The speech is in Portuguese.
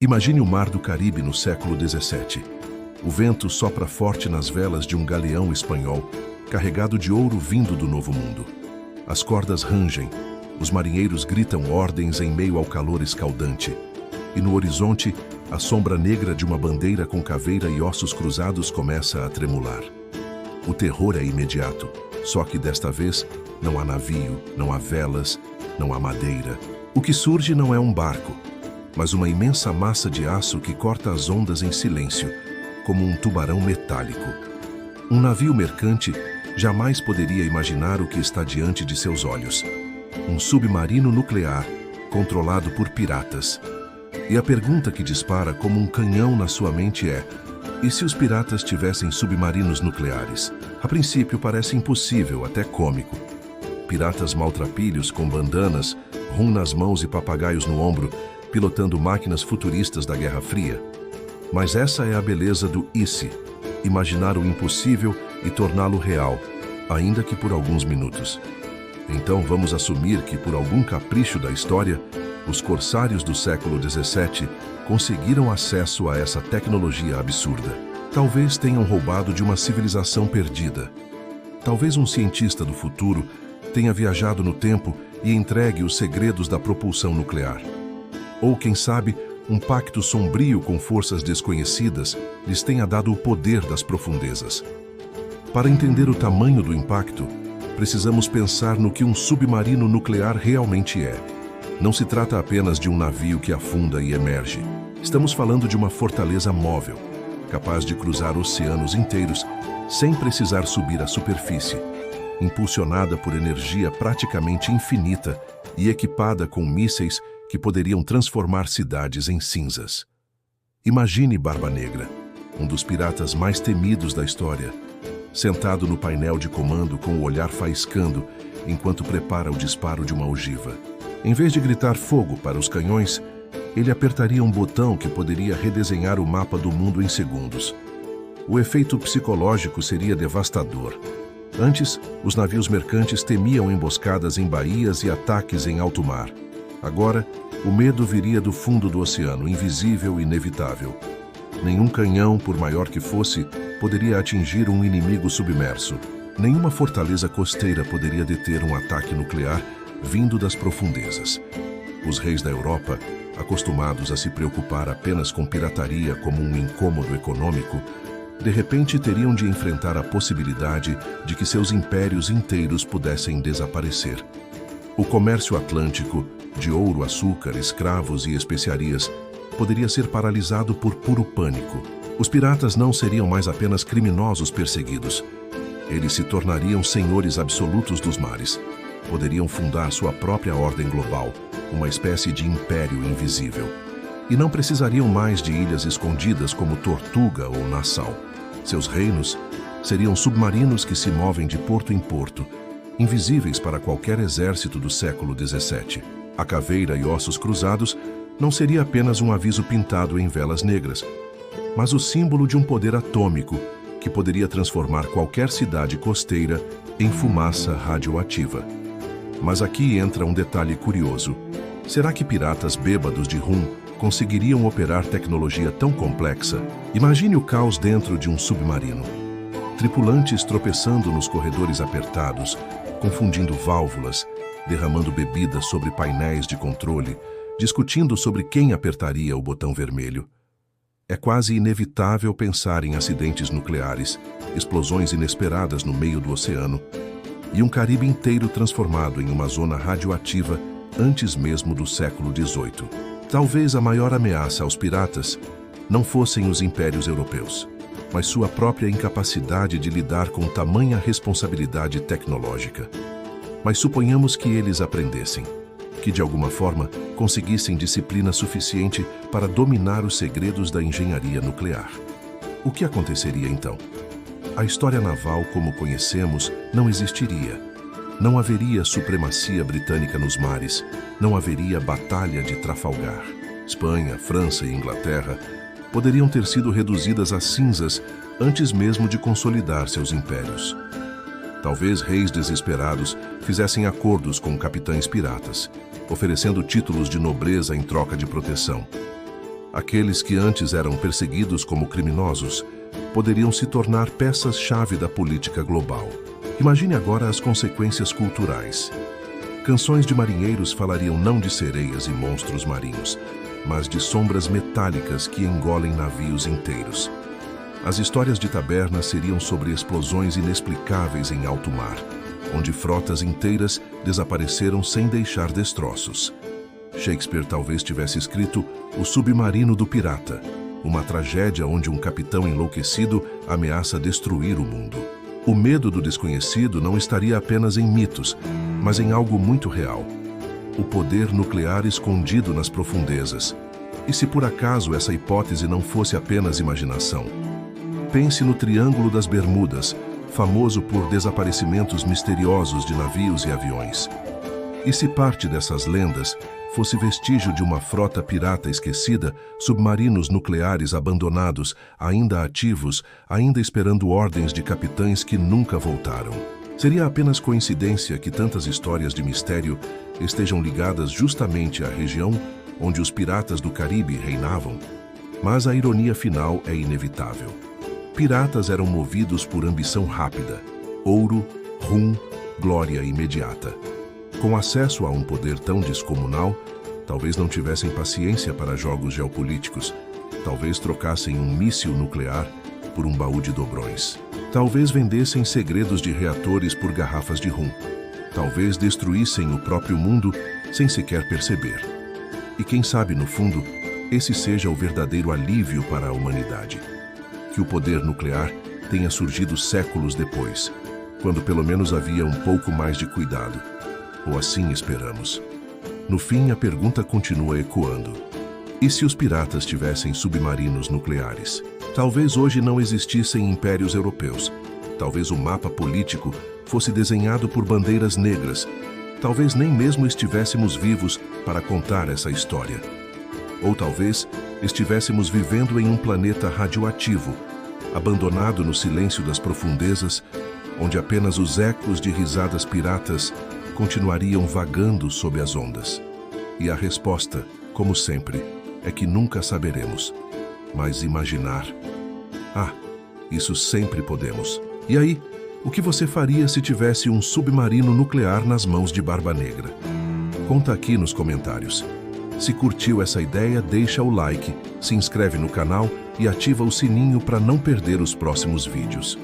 Imagine o mar do Caribe no século XVII. O vento sopra forte nas velas de um galeão espanhol, carregado de ouro vindo do Novo Mundo. As cordas rangem, os marinheiros gritam ordens em meio ao calor escaldante. E no horizonte, a sombra negra de uma bandeira com caveira e ossos cruzados começa a tremular. O terror é imediato, só que desta vez não há navio, não há velas, não há madeira. O que surge não é um barco, mas uma imensa massa de aço que corta as ondas em silêncio, como um tubarão metálico. Um navio mercante jamais poderia imaginar o que está diante de seus olhos. Um submarino nuclear, controlado por piratas. E a pergunta que dispara como um canhão na sua mente é: e se os piratas tivessem submarinos nucleares? A princípio parece impossível, até cômico. Piratas maltrapilhos com bandanas, rum nas mãos e papagaios no ombro, pilotando máquinas futuristas da Guerra Fria. Mas essa é a beleza do e se, imaginar o impossível e torná-lo real, ainda que por alguns minutos. Então vamos assumir que, por algum capricho da história, os corsários do século XVII conseguiram acesso a essa tecnologia absurda. Talvez tenham roubado de uma civilização perdida. Talvez um cientista do futuro tenha viajado no tempo e entregue os segredos da propulsão nuclear. Ou, quem sabe, um pacto sombrio com forças desconhecidas lhes tenha dado o poder das profundezas. Para entender o tamanho do impacto, precisamos pensar no que um submarino nuclear realmente é. Não se trata apenas de um navio que afunda e emerge. Estamos falando de uma fortaleza móvel, capaz de cruzar oceanos inteiros sem precisar subir à superfície, impulsionada por energia praticamente infinita e equipada com mísseis que poderiam transformar cidades em cinzas. Imagine Barba Negra, um dos piratas mais temidos da história, sentado no painel de comando com o olhar faiscando enquanto prepara o disparo de uma ogiva. Em vez de gritar fogo para os canhões, ele apertaria um botão que poderia redesenhar o mapa do mundo em segundos. O efeito psicológico seria devastador. Antes, os navios mercantes temiam emboscadas em baías e ataques em alto mar. Agora, o medo viria do fundo do oceano, invisível e inevitável. Nenhum canhão, por maior que fosse, poderia atingir um inimigo submerso. Nenhuma fortaleza costeira poderia deter um ataque nuclear vindo das profundezas. Os reis da Europa, acostumados a se preocupar apenas com pirataria como um incômodo econômico, de repente teriam de enfrentar a possibilidade de que seus impérios inteiros pudessem desaparecer. O comércio atlântico, de ouro, açúcar, escravos e especiarias, poderia ser paralisado por puro pânico. Os piratas não seriam mais apenas criminosos perseguidos. Eles se tornariam senhores absolutos dos mares. Poderiam fundar sua própria ordem global, uma espécie de império invisível. E não precisariam mais de ilhas escondidas como Tortuga ou Nassau. Seus reinos seriam submarinos que se movem de porto em porto, invisíveis para qualquer exército do século XVII. A caveira e ossos cruzados não seria apenas um aviso pintado em velas negras, mas o símbolo de um poder atômico que poderia transformar qualquer cidade costeira em fumaça radioativa. Mas aqui entra um detalhe curioso. Será que piratas bêbados de rum conseguiriam operar tecnologia tão complexa? Imagine o caos dentro de um submarino. Tripulantes tropeçando nos corredores apertados, confundindo válvulas, derramando bebida sobre painéis de controle, discutindo sobre quem apertaria o botão vermelho. É quase inevitável pensar em acidentes nucleares, explosões inesperadas no meio do oceano, e um Caribe inteiro transformado em uma zona radioativa antes mesmo do século XVIII. Talvez a maior ameaça aos piratas não fossem os impérios europeus, mas sua própria incapacidade de lidar com tamanha responsabilidade tecnológica. Mas suponhamos que eles aprendessem, que de alguma forma conseguissem disciplina suficiente para dominar os segredos da engenharia nuclear. O que aconteceria então? A história naval como conhecemos não existiria. Não haveria supremacia britânica nos mares, não haveria Batalha de Trafalgar. Espanha, França e Inglaterra poderiam ter sido reduzidas a cinzas antes mesmo de consolidar seus impérios. Talvez reis desesperados fizessem acordos com capitães piratas, oferecendo títulos de nobreza em troca de proteção. Aqueles que antes eram perseguidos como criminosos poderiam se tornar peças-chave da política global. Imagine agora as consequências culturais. Canções de marinheiros falariam não de sereias e monstros marinhos, mas de sombras metálicas que engolem navios inteiros. As histórias de taberna seriam sobre explosões inexplicáveis em alto mar, onde frotas inteiras desapareceram sem deixar destroços. Shakespeare talvez tivesse escrito O Submarino do Pirata, uma tragédia onde um capitão enlouquecido ameaça destruir o mundo. O medo do desconhecido não estaria apenas em mitos, mas em algo muito real. O poder nuclear escondido nas profundezas. E se por acaso essa hipótese não fosse apenas imaginação? Pense no Triângulo das Bermudas, famoso por desaparecimentos misteriosos de navios e aviões. E se parte dessas lendas fosse vestígio de uma frota pirata esquecida, submarinos nucleares abandonados, ainda ativos, ainda esperando ordens de capitães que nunca voltaram? Seria apenas coincidência que tantas histórias de mistério estejam ligadas justamente à região onde os piratas do Caribe reinavam? Mas a ironia final é inevitável. Piratas eram movidos por ambição rápida, ouro, rum, glória imediata. Com acesso a um poder tão descomunal, talvez não tivessem paciência para jogos geopolíticos, talvez trocassem um míssil nuclear por um baú de dobrões. Talvez vendessem segredos de reatores por garrafas de rum. Talvez destruíssem o próprio mundo sem sequer perceber. E quem sabe, no fundo, esse seja o verdadeiro alívio para a humanidade. Que o poder nuclear tenha surgido séculos depois, quando pelo menos havia um pouco mais de cuidado. Ou assim esperamos. No fim, a pergunta continua ecoando. E se os piratas tivessem submarinos nucleares? Talvez hoje não existissem impérios europeus. Talvez o mapa político fosse desenhado por bandeiras negras. Talvez nem mesmo estivéssemos vivos para contar essa história. Ou talvez estivéssemos vivendo em um planeta radioativo, abandonado no silêncio das profundezas, onde apenas os ecos de risadas piratas continuariam vagando sob as ondas. E a resposta, como sempre, é que nunca saberemos. Mas imaginar... isso sempre podemos. E aí, o que você faria se tivesse um submarino nuclear nas mãos de Barba Negra? Conta aqui nos comentários. Se curtiu essa ideia, deixa o like, se inscreve no canal e ativa o sininho para não perder os próximos vídeos.